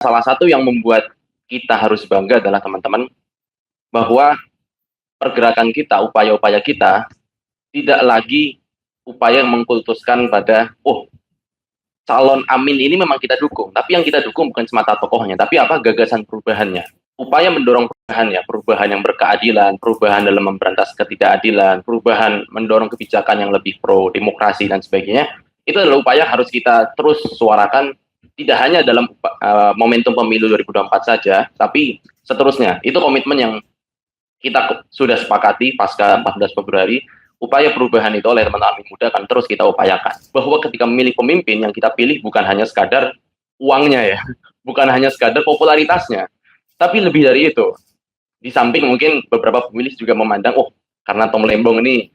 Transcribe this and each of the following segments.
Salah satu yang membuat kita harus bangga adalah teman-teman, bahwa pergerakan kita, upaya-upaya kita tidak lagi upaya yang mengkultuskan pada, oh, calon Amin ini memang kita dukung, tapi yang kita dukung bukan semata tokohnya, tapi apa, gagasan perubahannya. Upaya mendorong perubahan ya, perubahan yang berkeadilan, perubahan dalam memberantas ketidakadilan, perubahan mendorong kebijakan yang lebih pro demokrasi dan sebagainya, itu adalah upaya harus kita terus suarakan, tidak hanya dalam momentum pemilu 2024 saja, tapi seterusnya. Itu komitmen yang kita sudah sepakati pasca 14 Februari, upaya perubahan itu oleh teman-teman muda akan terus kita upayakan. Bahwa ketika memilih pemimpin, yang kita pilih bukan hanya sekadar uangnya ya, bukan hanya sekadar popularitasnya, tapi lebih dari itu. Di samping mungkin beberapa pemilih juga memandang, oh, karena Tom Lembong ini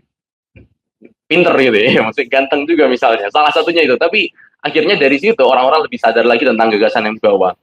pinter gitu ya, maksudnya ganteng juga misalnya, salah satunya itu. Tapi akhirnya dari situ orang-orang lebih sadar lagi tentang gagasan yang dibawa.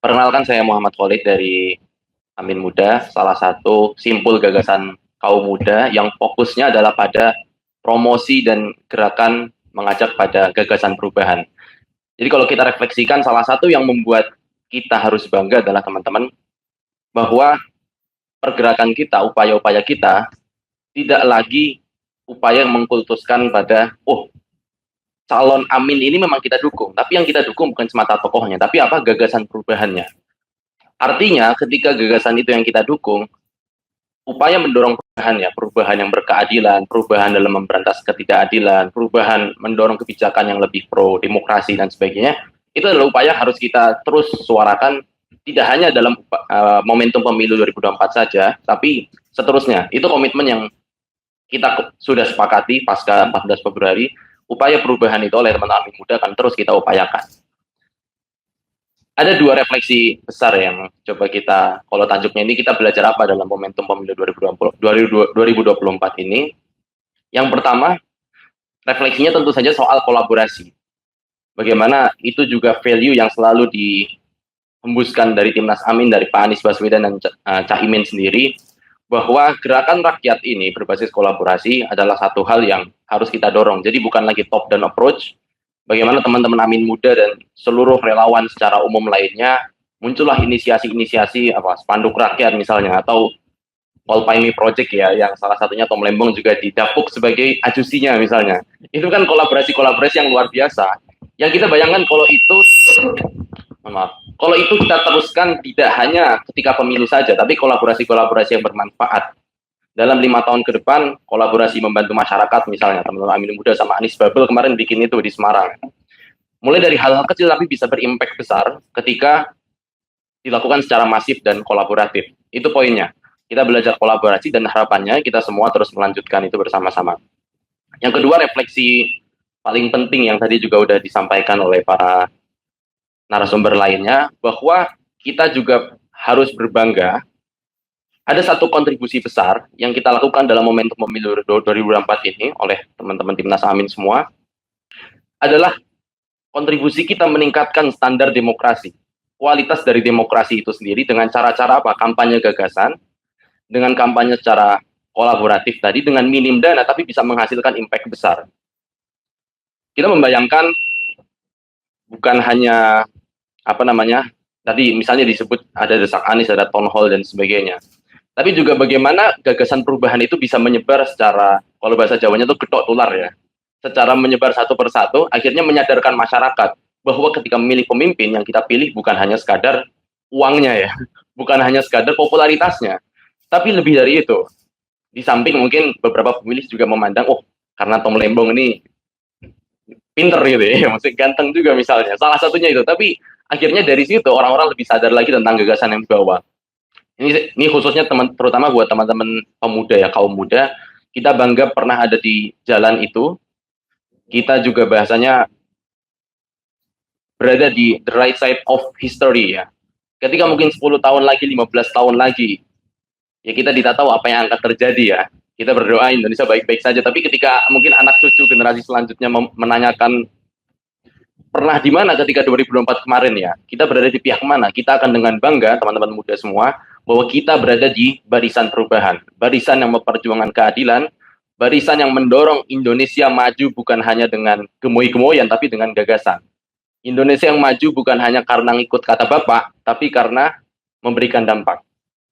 Perkenalkan, saya Muhammad Khalid dari Amin Muda, salah satu simpul gagasan kaum muda yang fokusnya adalah pada promosi dan gerakan mengajak pada gagasan perubahan. Jadi kalau kita refleksikan, salah satu yang membuat kita harus bangga adalah teman-teman, bahwa pergerakan kita, upaya-upaya kita tidak lagi upaya yang mengkultuskan pada, oh, calon Amin ini memang kita dukung, tapi yang kita dukung bukan semata tokohnya, tapi apa, gagasan perubahannya. Artinya ketika gagasan itu yang kita dukung, upaya mendorong perubahan ya, perubahan yang berkeadilan, perubahan dalam memberantas ketidakadilan, perubahan mendorong kebijakan yang lebih pro demokrasi dan sebagainya, itu adalah upaya harus kita terus suarakan, tidak hanya dalam momentum pemilu 2024 saja, tapi seterusnya. Itu komitmen yang kita sudah sepakati pasca 14 Februari, upaya perubahan itu oleh teman-teman muda akan terus kita upayakan. Ada dua refleksi besar yang coba kita, kalau tajuknya ini kita belajar apa dalam momentum pemilu 2024 ini. Yang pertama, refleksinya tentu saja soal kolaborasi. Bagaimana itu juga value yang selalu dihembuskan dari Timnas Amin, dari Pak Anies Baswedan dan Cak Imin sendiri, bahwa gerakan rakyat ini berbasis kolaborasi adalah satu hal yang harus kita dorong. Jadi bukan lagi top down approach. Bagaimana teman-teman Amin Muda dan seluruh relawan secara umum lainnya, muncullah inisiasi-inisiasi spanduk rakyat misalnya, atau All By Me Project ya, yang salah satunya Tom Lembong juga didapuk sebagai ajusinya misalnya. Itu kan kolaborasi-kolaborasi yang luar biasa. Yang kita bayangkan kalau itu kita teruskan tidak hanya ketika pemilu saja, tapi kolaborasi-kolaborasi yang bermanfaat. Dalam 5 tahun ke depan, kolaborasi membantu masyarakat, misalnya teman-teman Amin Muda sama Anies Babel kemarin bikin itu di Semarang. Mulai dari hal-hal kecil tapi bisa berimpact besar ketika dilakukan secara masif dan kolaboratif. Itu poinnya. Kita belajar kolaborasi dan harapannya kita semua terus melanjutkan itu bersama-sama. Yang kedua, refleksi paling penting yang tadi juga udah disampaikan oleh para narasumber lainnya, bahwa kita juga harus berbangga. Ada satu kontribusi besar yang kita lakukan dalam momentum pemilu 2024 ini oleh teman-teman Timnas Amin semua, adalah kontribusi kita meningkatkan standar demokrasi, kualitas dari demokrasi itu sendiri dengan cara-cara apa? Kampanye gagasan, dengan kampanye secara kolaboratif tadi, dengan minim dana tapi bisa menghasilkan impact besar. Kita membayangkan bukan hanya tadi misalnya disebut ada desak Anies, ada town hall dan sebagainya, tapi juga bagaimana gagasan perubahan itu bisa menyebar secara, kalau bahasa Jawanya itu getok tular ya, secara menyebar satu persatu, akhirnya menyadarkan masyarakat bahwa ketika memilih pemimpin, yang kita pilih bukan hanya sekadar uangnya ya, bukan hanya sekadar popularitasnya, tapi lebih dari itu. Di samping mungkin beberapa pemilih juga memandang, oh karena Tom Lembong ini pinter gitu ya, maksudnya ganteng juga misalnya, salah satunya itu. Tapi akhirnya dari situ orang-orang lebih sadar lagi tentang gagasan yang dibawa. Ini khususnya terutama buat teman-teman pemuda ya, kaum muda, kita bangga pernah ada di jalan itu. Kita juga bahasanya berada di the right side of history ya. Ketika mungkin 10 tahun lagi, 15 tahun lagi, ya kita tidak tahu apa yang akan terjadi ya. Kita berdoa Indonesia baik-baik saja, tapi ketika mungkin anak cucu generasi selanjutnya menanyakan pernah di mana ketika 2024 kemarin ya, kita berada di pihak mana, kita akan dengan bangga, teman-teman muda semua, bahwa kita berada di barisan perubahan, barisan yang memperjuangkan keadilan, barisan yang mendorong Indonesia maju bukan hanya dengan gemoy-gemoyan, tapi dengan gagasan. Indonesia yang maju bukan hanya karena ngikut kata Bapak, tapi karena memberikan dampak.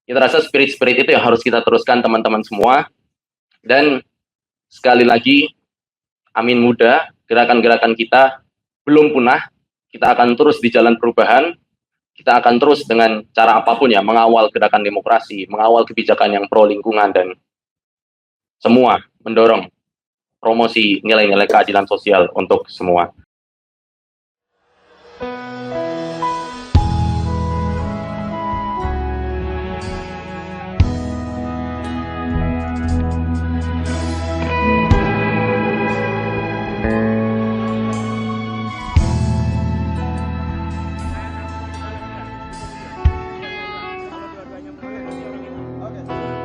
Kita rasa spirit-spirit itu yang harus kita teruskan teman-teman semua. Dan sekali lagi, Amin Muda, gerakan-gerakan kita belum punah. Kita akan terus di jalan perubahan. Kita akan terus dengan cara apapun ya, mengawal gerakan demokrasi, mengawal kebijakan yang pro lingkungan, dan semua mendorong promosi nilai-nilai keadilan sosial untuk semua.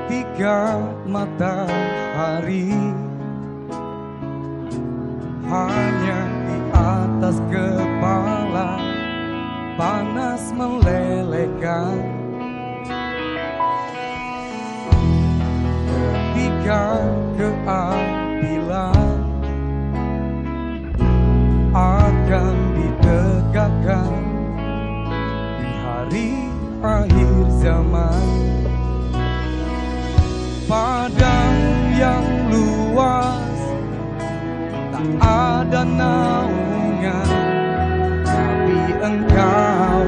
Tiga matahari hanya di atas kepala, panas melelehkan. Tiga keadilan akan ditegakkan di hari akhir zaman. Padang yang luas tak ada naungan, tapi engkau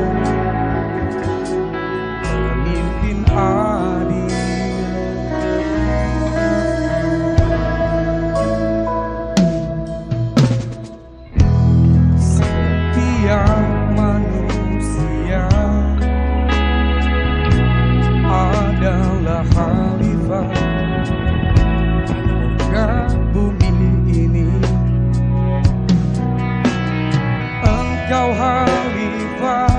pemimpin adil. Setiap manusia adalah khalifah ke bumi ini. Engkau khalifah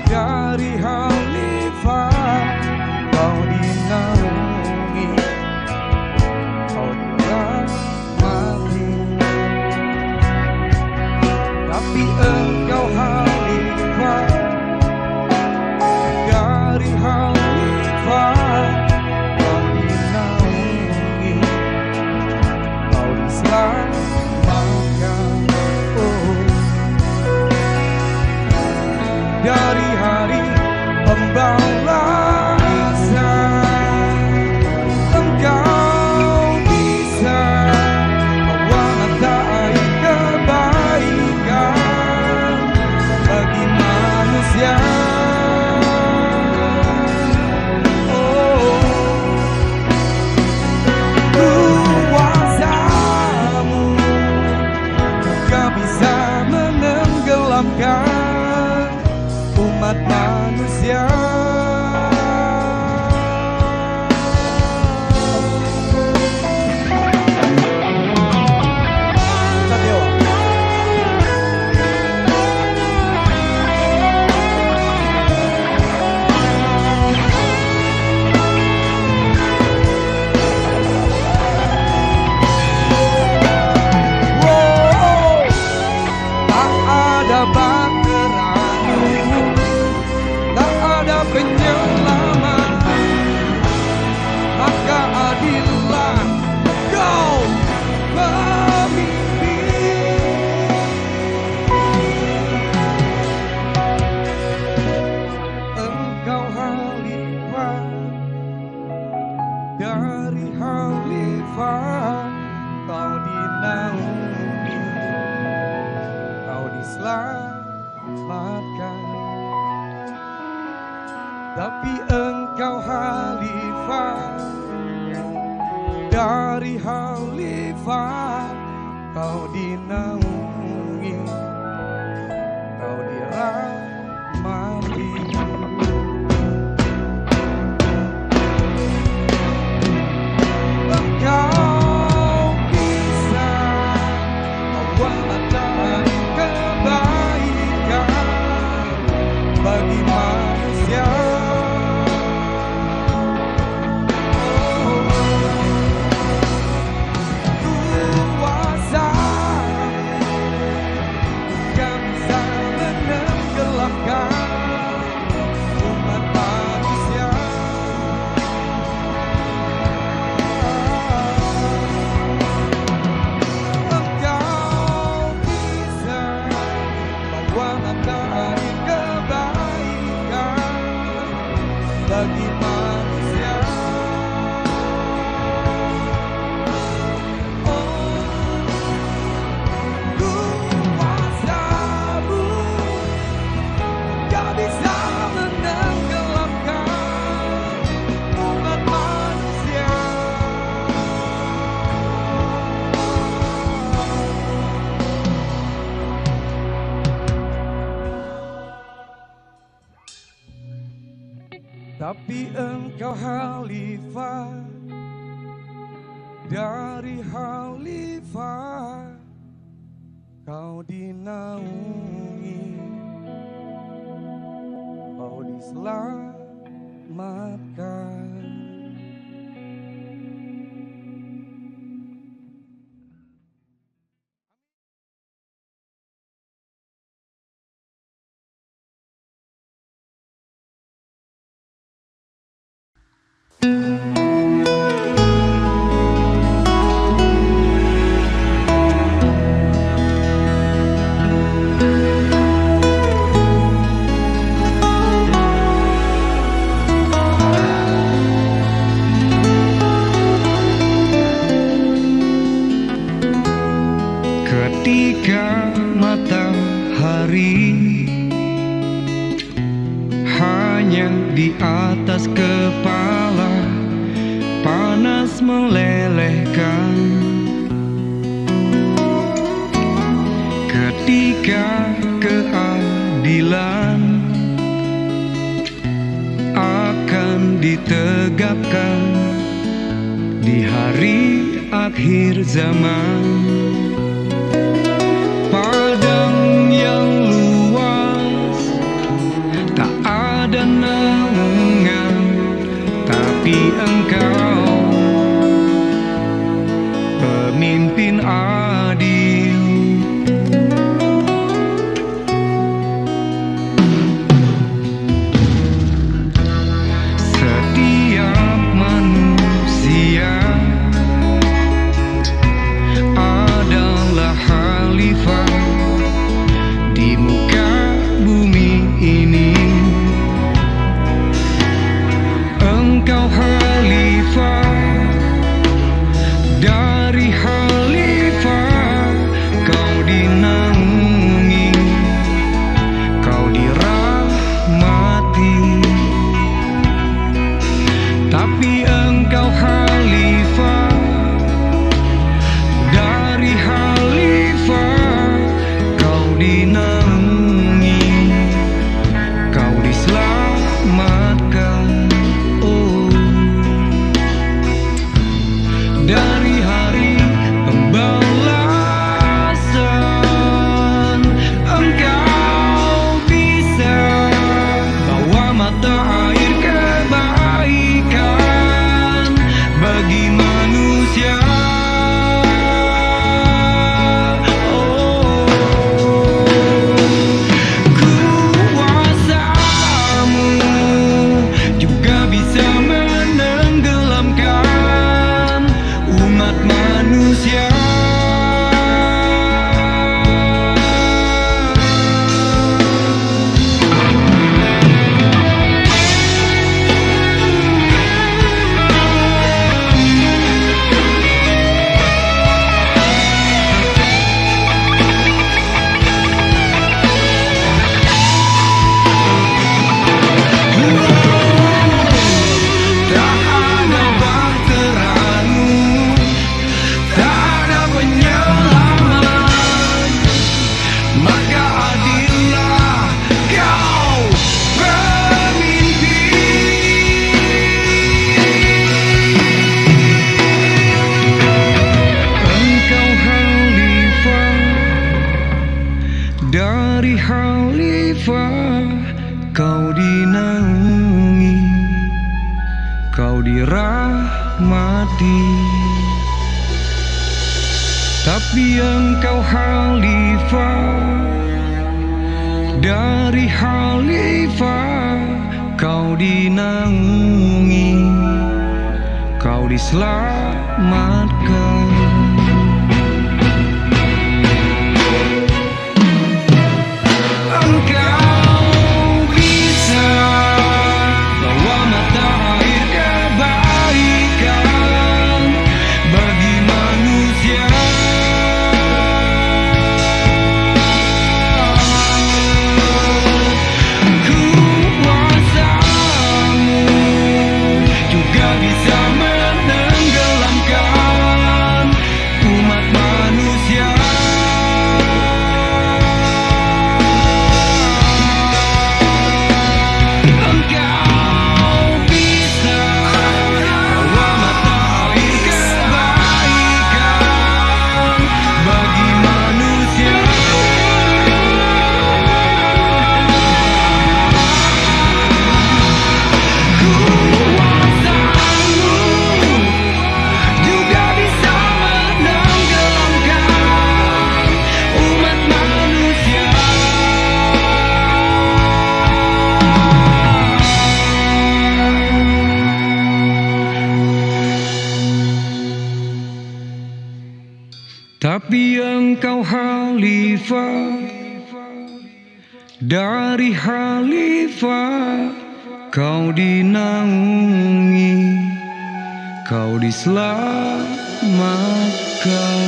dari khalifah, kau dinaungi, kau dirahmati. Tapi engkau khalifah dari khalifah, kau dinaungi, kau diselamatkan. Oh, dari hari pembalasan engkau bisa mewarnai kebaikan bagi manusia. Umat manusia. Tak ada diselamatkan. Tapi engkau khalifah dari khalifah, kau dinaungi, kau dirahmati. Engkau bisa membawa matahari kebaikan bagi manusia. Bagi manusia, kuasamu gak bisa menenggelamkan umat manusia. Tapi engkau khalifah dari khalifah, kau dinaungi, kau diselamatkan. Ketika matahari hanya di atas kepala, panas melelehkan. Ketika keadilan akan ditegakkan di hari akhir zaman, padang yang luas tak ada naungan, tapi engkau pemimpin adil. Setiap manusia adalah khalifah di muka bumi ini. Engkau khalifah dari khalifah, kau dinaungi, kau dirahmati. Tapi engkau khalifah dari khalifah, kau dinaungi, kau diselamatkan. Oh, dari hari pembalasan engkau bisa bawa mata air kebaikan bagi manusia. Oh, Dari khalifah kau dinaungi, kau dirahmati. Tapi engkau khalifah, dari khalifah kau dinaungi, kau diselamatkan. Engkau bisa bawa mata air kebaikan bagi manusia. Kuasamu juga bisa menenggelamkan umat manusia. Engkau bisa bawa mata air kebaikan bagi manusia. Kuasamu juga bisa menenggelamkan umat manusia. Tapi engkau khalifah, dari khalifah kau dinaungi, kau diselamatkan.